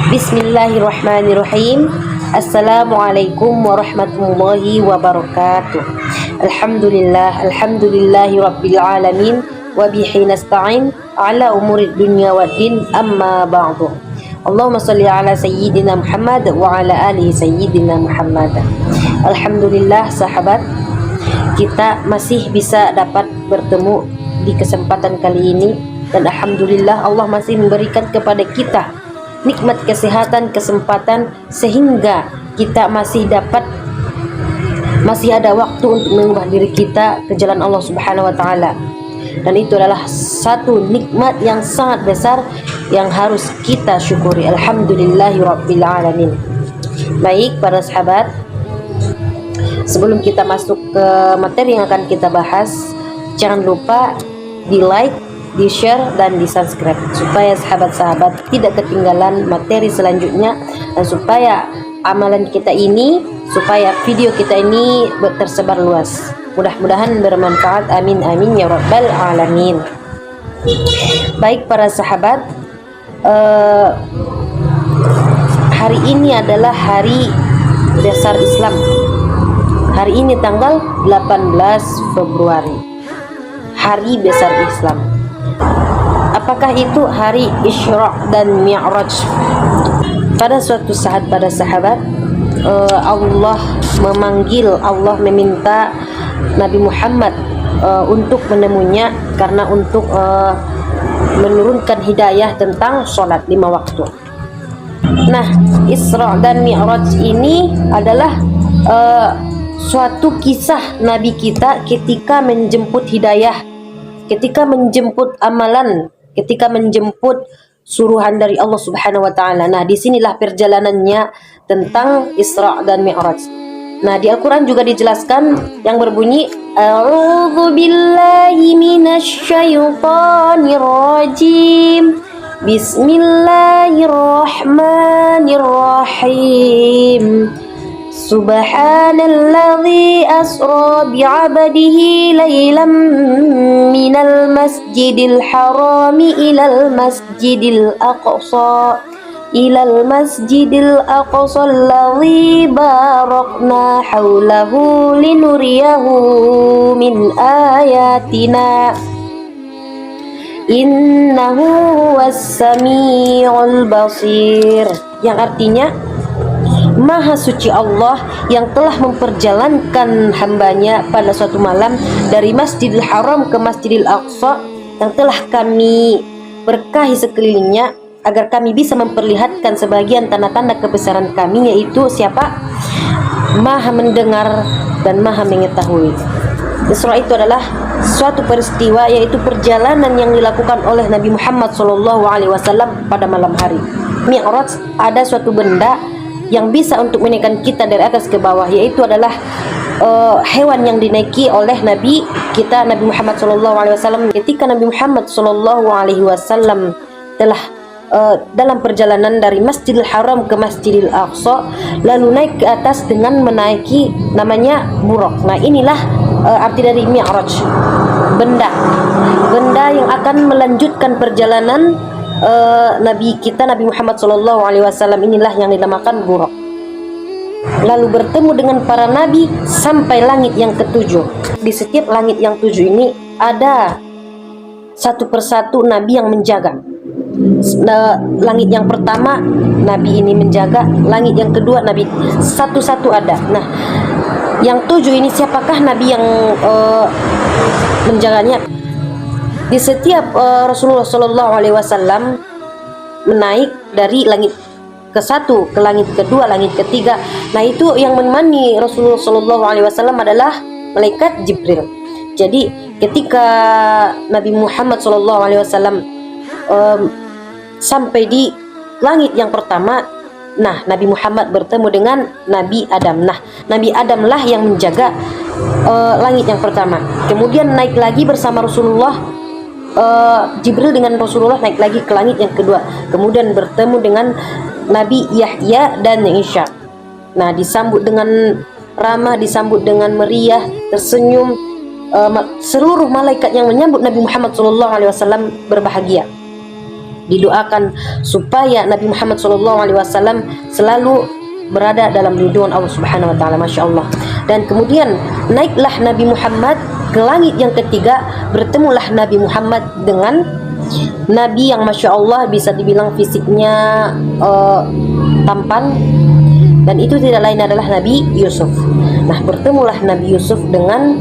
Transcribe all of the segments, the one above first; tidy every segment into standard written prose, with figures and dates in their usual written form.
Bismillahirrahmanirrahim. Assalamualaikum warahmatullahi wabarakatuh. Alhamdulillahi rabbil alamin wa bihi nasta'in ala umurid dunya waddin, amma ba'du. Allahumma salli ala sayyidina Muhammad wa ala alihi sayyidina Muhammad. Alhamdulillah sahabat, kita masih bisa dapat bertemu di kesempatan kali ini, dan alhamdulillah Allah masih memberikan kepada kita nikmat kesehatan, kesempatan, sehingga kita masih ada waktu untuk mengubah diri kita ke jalan Allah Subhanahu wa taala. Dan itu adalah satu nikmat yang sangat besar yang harus kita syukuri. Alhamdulillahirabbil alamin. Baik para sahabat, sebelum kita masuk ke materi yang akan kita bahas, jangan lupa di like, di share, dan di subscribe supaya sahabat-sahabat tidak ketinggalan materi selanjutnya, dan supaya amalan kita ini, supaya video kita ini tersebar luas. Mudah-mudahan bermanfaat, amin amin ya rabbal alamin. Baik para sahabat, hari ini adalah hari besar Islam. Hari ini tanggal 18 Februari, hari besar Islam. Apakah itu hari Isra dan Mi'raj? Pada suatu saat pada sahabat, Allah meminta Nabi Muhammad untuk menemuinya, karena untuk menurunkan hidayah tentang sholat 5 waktu. Nah, Isra dan Mi'raj ini adalah suatu kisah Nabi kita ketika menjemput hidayah, ketika menjemput amalan, ketika menjemput suruhan dari Allah Subhanahu wa taala. Nah, disinilah perjalanannya tentang Isra dan Mi'raj. Nah, di Al-Qur'an juga dijelaskan yang berbunyi A'udzu billahi minasyaitonir rajim. Bismillahirrahmanirrahim. Subhanalladzi asra bi'abdihi laylan minal masjidil harami ilal masjidil aqsa alladzi barakna haulahu linuriyahu min ayatina innahu was-sami'ul basir, yang artinya Maha suci Allah yang telah memperjalankan hambanya pada suatu malam dari Masjidil Haram ke Masjidil Aqsa, yang telah kami berkahi sekelilingnya agar kami bisa memperlihatkan sebagian tanda-tanda kebesaran kami, yaitu siapa? Maha mendengar dan Maha mengetahui. Isra itu adalah suatu peristiwa, yaitu perjalanan yang dilakukan oleh Nabi Muhammad SAW pada malam hari. Mi'raj ada suatu benda yang bisa untuk menaikkan kita dari atas ke bawah, yaitu adalah hewan yang dinaiki oleh Nabi kita Nabi Muhammad SAW. Ketika Nabi Muhammad SAW telah dalam perjalanan dari Masjidil Haram ke Masjidil Aqsa, lalu naik ke atas dengan menaiki namanya buraq. Nah, inilah arti dari Mi'raj, benda yang akan melanjutkan perjalanan Nabi kita Nabi Muhammad SAW. Inilah yang dinamakan buraq. Lalu bertemu dengan para nabi sampai langit yang ketujuh. Di setiap langit yang 7 ini ada satu persatu nabi yang menjaga. Langit yang pertama nabi ini menjaga, langit yang kedua nabi satu-satu ada. Nah, yang 7 ini siapakah nabi yang menjaganya? Di setiap Rasulullah SAW menaik dari langit ke-1 ke langit kedua, langit ketiga. Nah, itu yang menemani Rasulullah SAW adalah malaikat Jibril. Jadi ketika Nabi Muhammad SAW sampai di langit yang pertama, nah Nabi Muhammad bertemu dengan Nabi Adam. Nah, Nabi Adam lah yang menjaga langit yang pertama. Kemudian naik lagi bersama Rasulullah, Jibril dengan Rasulullah naik lagi ke langit yang kedua, kemudian bertemu dengan Nabi Yahya dan Isa. Nah, disambut dengan ramah, disambut dengan meriah, tersenyum. Seluruh malaikat yang menyambut Nabi Muhammad SAW berbahagia. didoakan supaya Nabi Muhammad SAW selalu berada dalam lindungan Allah Subhanahu wa taala. Masya Allah. Dan kemudian naiklah Nabi Muhammad ke langit yang ketiga, bertemulah Nabi Muhammad dengan Nabi yang Masya Allah bisa dibilang fisiknya tampan, dan itu tidak lain adalah Nabi Yusuf. Nah, bertemulah Nabi Yusuf dengan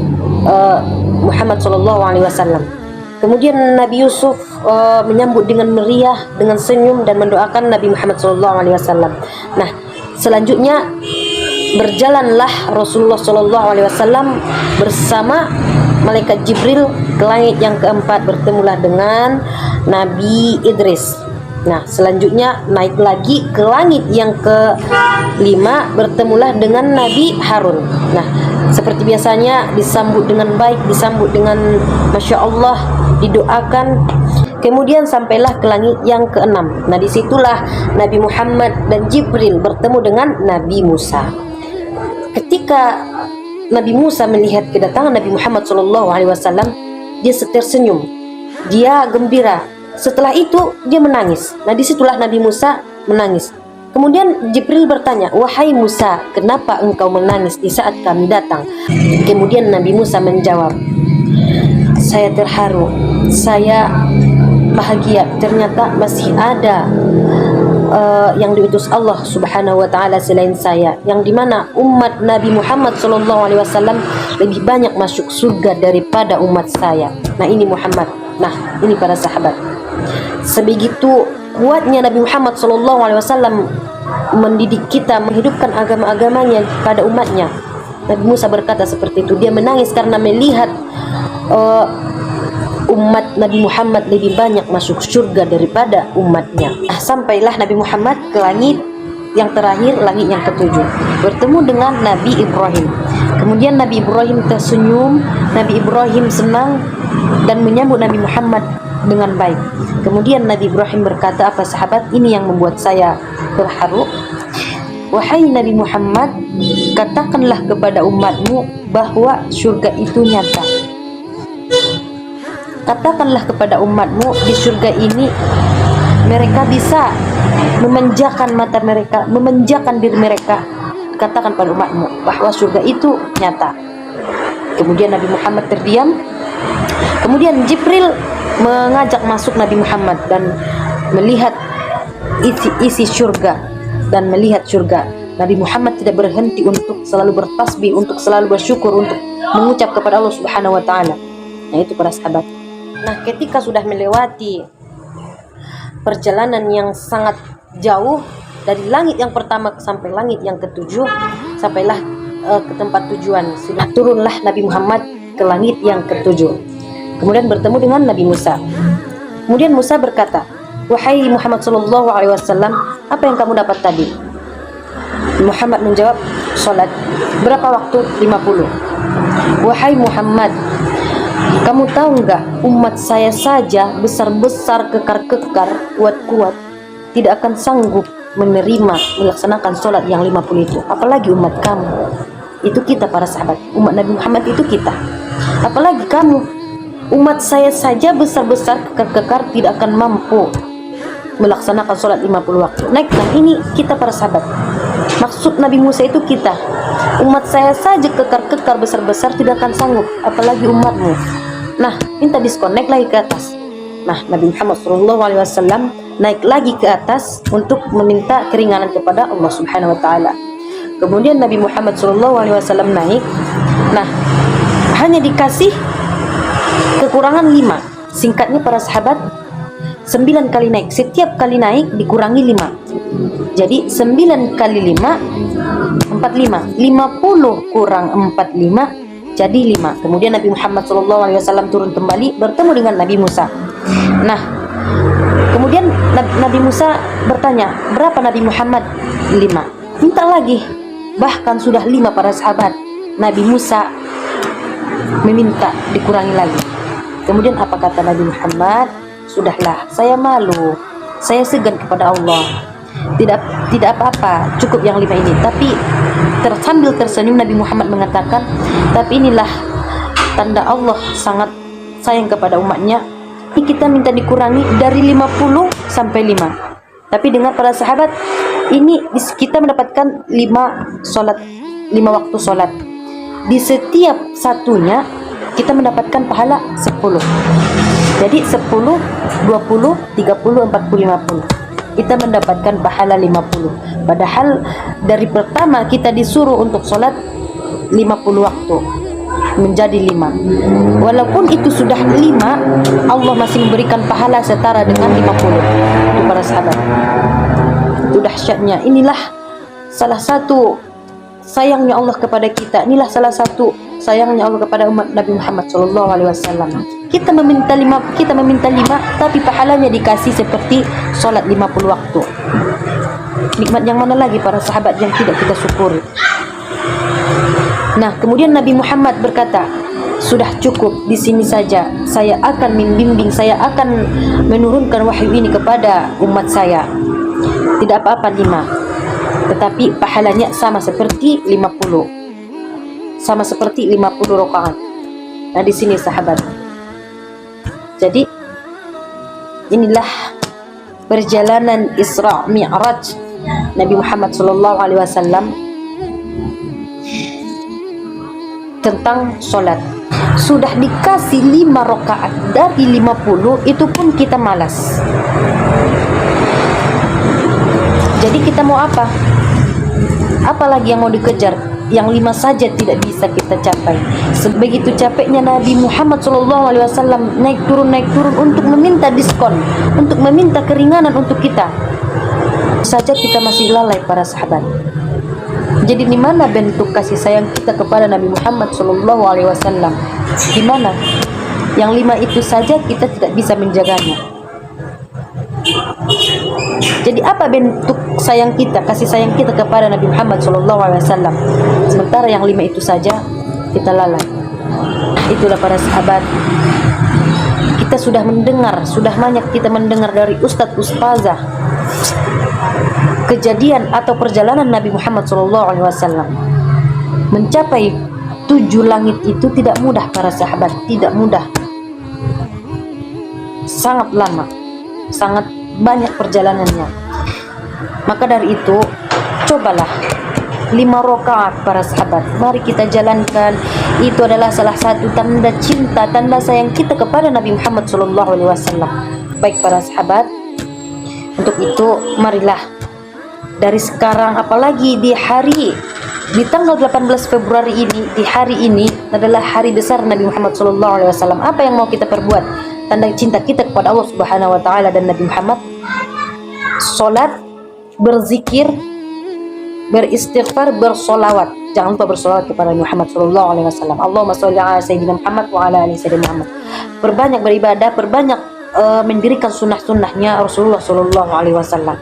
Muhammad SAW. Kemudian Nabi Yusuf menyambut dengan meriah, dengan senyum, dan mendoakan Nabi Muhammad SAW. Nah, selanjutnya berjalanlah Rasulullah SAW bersama malaikat Jibril ke langit yang keempat, bertemulah dengan Nabi Idris. Nah, selanjutnya naik lagi ke langit yang kelima, bertemulah dengan Nabi Harun. Nah, seperti biasanya disambut dengan baik, disambut dengan Masya Allah, didoakan. Kemudian sampailah ke langit yang keenam. Nah, disitulah Nabi Muhammad dan Jibril bertemu dengan Nabi Musa. Ketika Nabi Musa melihat kedatangan Nabi Muhammad SAW, dia tersenyum, dia gembira. Setelah itu dia menangis. Nah, disitulah Nabi Musa menangis. Kemudian Jibril bertanya, "Wahai Musa, kenapa engkau menangis di saat kami datang?" Kemudian Nabi Musa menjawab, "Saya terharu, saya bahagia, ternyata masih ada yang diutus Allah Subhanahu wa taala selain saya, yang dimana umat Nabi Muhammad SAW lebih banyak masuk surga daripada umat saya." Nah, ini Muhammad. Nah, ini para sahabat. Sebegitu kuatnya Nabi Muhammad SAW mendidik kita, menghidupkan agama-agamanya pada umatnya. Nabi Musa berkata seperti itu. Dia menangis karena melihat umat Nabi Muhammad lebih banyak masuk surga daripada umatnya. Sampailah Nabi Muhammad ke langit yang terakhir, langit yang ketujuh, bertemu dengan Nabi Ibrahim. Kemudian Nabi Ibrahim tersenyum, Nabi Ibrahim senang dan menyambut Nabi Muhammad dengan baik. Kemudian Nabi Ibrahim berkata, "Apa sahabat, ini yang membuat saya terharu? Wahai Nabi Muhammad, katakanlah kepada umatmu bahwa surga itu nyata. Katakanlah kepada umatmu, di surga ini mereka bisa memanjakan mata mereka, memanjakan diri mereka. Katakan pada umatmu bahwa surga itu nyata." Kemudian Nabi Muhammad terdiam. Kemudian Jibril mengajak masuk Nabi Muhammad dan melihat isi surga dan melihat surga. Nabi Muhammad tidak berhenti untuk selalu bertasbih, untuk selalu bersyukur, untuk mengucap kepada Allah Subhanahu wa taala. Nah, itu para sahabat. Nah, ketika sudah melewati perjalanan yang sangat jauh dari langit yang pertama sampai langit yang ketujuh, sampailah ke tempat tujuan. Sudah turunlah Nabi Muhammad ke langit yang ketujuh. Kemudian bertemu dengan Nabi Musa. Kemudian Musa berkata, "Wahai Muhammad SAW, apa yang kamu dapat tadi?" Muhammad menjawab, "Salat." "Berapa waktu?" 50. "Wahai Muhammad, kamu tahu enggak, umat saya saja besar-besar, kekar-kekar, kuat-kuat, tidak akan sanggup menerima melaksanakan sholat yang 50 itu. Apalagi umat kamu." Itu kita para sahabat. Umat Nabi Muhammad itu kita. Apalagi kamu. Umat saya saja besar-besar, kekar-kekar, tidak akan mampu melaksanakan sholat 50 waktu. Naiklah, ini kita para sahabat. Maksud Nabi Musa itu kita. Umat saya saja kekar-kekar, besar-besar, tidak akan sanggup, apalagi umatmu. Nah, minta diskon, naik lagi ke atas. Nah, Nabi Muhammad SAW naik lagi ke atas untuk meminta keringanan kepada Allah Subhanahu wa taala. Kemudian Nabi Muhammad SAW naik. Nah, hanya dikasih kekurangan 5. Singkatnya para sahabat, 9 kali naik. Setiap kali naik dikurangi 5. Jadi 9 kali 5 45. 50 kurang 45 jadi 5. Kemudian Nabi Muhammad SAW turun kembali, bertemu dengan Nabi Musa. Nah, kemudian Nabi Musa bertanya, "Berapa Nabi Muhammad?" 5. Minta lagi. Bahkan sudah 5 para sahabat. Nabi Musa meminta dikurangi lagi. Kemudian apa kata Nabi Muhammad? "Sudahlah, saya malu, saya segan kepada Allah. Tidak apa-apa, cukup yang 5 ini." Tapi sambil tersenyum Nabi Muhammad mengatakan, "Tapi inilah tanda Allah sangat sayang kepada umatnya. kita minta dikurangi dari 50 sampai 5. Tapi dengar para sahabat, ini kita mendapatkan 5 waktu sholat. Di setiap satunya kita mendapatkan pahala 10. Jadi 10, 20, 30, 40, 50. Kita mendapatkan pahala 50. Padahal dari pertama kita disuruh untuk sholat 50 waktu menjadi 5. Walaupun itu sudah 5, Allah masih memberikan pahala setara dengan 50 untuk para sahabat. Itu dahsyatnya. Inilah salah satu sayangnya Allah kepada kita. Inilah salah satu sayangnya Allah kepada umat Nabi Muhammad SAW. Kita meminta 5, tapi pahalanya dikasih seperti sholat 50 waktu. Nikmat yang mana lagi para sahabat yang tidak kita syukuri? Nah, kemudian Nabi Muhammad berkata, sudah cukup di sini saja. Saya akan membimbing, saya akan menurunkan wahyu ini kepada umat saya. Tidak apa-apa 5, tetapi pahalanya sama seperti 50. Sama seperti 50 rakaat. Nah, di sini sahabat. Jadi inilah perjalanan Isra Mi'raj Nabi Muhammad SAW tentang sholat. Sudah dikasih 5 rakaat dari 50, itu pun kita malas. Jadi kita mau apa? Apalagi yang mau dikejar? Yang 5 saja tidak bisa kita capai. Sebegitu capeknya Nabi Muhammad SAW naik turun untuk meminta diskon, untuk meminta keringanan untuk kita. Saja kita masih lalai para sahabat. Jadi di mana bentuk kasih sayang kita kepada Nabi Muhammad SAW? Di mana? Yang 5 itu saja kita tidak bisa menjaganya. Jadi apa bentuk sayang kita, kasih sayang kita kepada Nabi Muhammad SAW? Sementara yang 5 itu saja kita lalai. Itulah para sahabat. Kita sudah mendengar, sudah banyak kita mendengar dari ustaz-ustazah kejadian atau perjalanan Nabi Muhammad SAW. Mencapai 7 langit itu tidak mudah para sahabat, tidak mudah. Sangat lama, sangat banyak perjalanannya. Maka dari itu, cobalah 5 rakaat para sahabat. Mari kita jalankan. Itu adalah salah satu tanda cinta, tanda sayang kita kepada Nabi Muhammad SAW. Baik para sahabat, untuk itu marilah dari sekarang, apalagi di tanggal 18 Februari ini, di hari ini adalah hari besar Nabi Muhammad SAW. Apa yang mau kita perbuat? Tanda cinta kita kepada Allah Subhanahu wa taala dan Nabi Muhammad. Salat, berzikir, beristighfar, bersolawat. Jangan lupa bersolawat kepada Muhammad SAW. Allahumma sholli ala sayyidina Muhammad wa ala ali sayyidina Muhammad. Perbanyak beribadah, perbanyak mendirikan sunnah-sunnahnya Rasulullah SAW.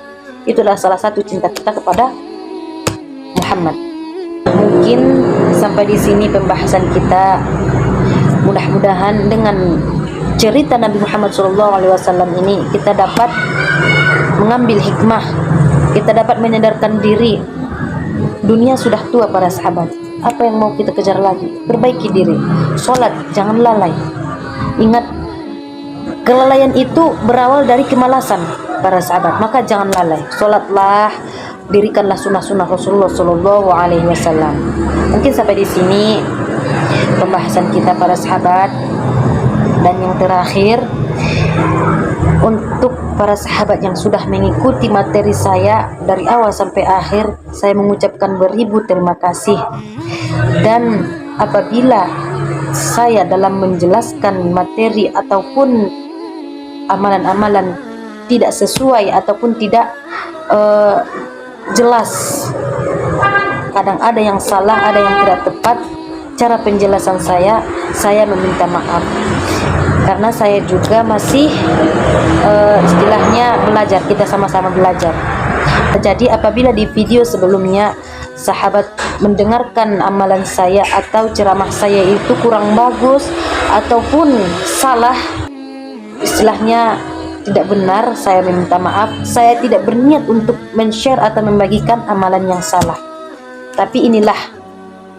Itulah salah satu cinta kita kepada Muhammad. Mungkin sampai di sini pembahasan kita. Mudah-mudahan dengan cerita Nabi Muhammad SAW ini kita dapat mengambil hikmah, kita dapat menyadarkan diri. Dunia sudah tua para sahabat. Apa yang mau kita kejar lagi? Perbaiki diri. Sholat, jangan lalai. Ingat, kelalaian itu berawal dari kemalasan para sahabat. Maka jangan lalai. Sholatlah, dirikanlah sunnah-sunnah Rasulullah SAW. Mungkin sampai di sini pembahasan kita para sahabat. Dan yang terakhir, untuk para sahabat yang sudah mengikuti materi saya dari awal sampai akhir, saya mengucapkan beribu terima kasih. Dan apabila saya dalam menjelaskan materi ataupun amalan-amalan tidak sesuai ataupun tidak jelas, kadang ada yang salah, ada yang tidak tepat cara penjelasan saya meminta maaf. Karena saya juga masih istilahnya belajar, kita sama-sama belajar. Jadi apabila di video sebelumnya sahabat mendengarkan amalan saya atau ceramah saya itu kurang bagus ataupun salah, istilahnya tidak benar, saya meminta maaf. Saya tidak berniat untuk men-share atau membagikan amalan yang salah. Tapi inilah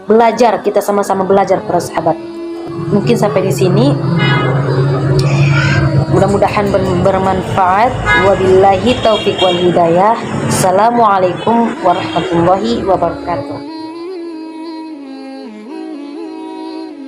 belajar, kita sama-sama belajar para sahabat. Mungkin sampai di sini. Mudah-mudahan bermanfaat. Wabillahi taufiq wal hidayah. Assalamualaikum warahmatullahi wabarakatuh.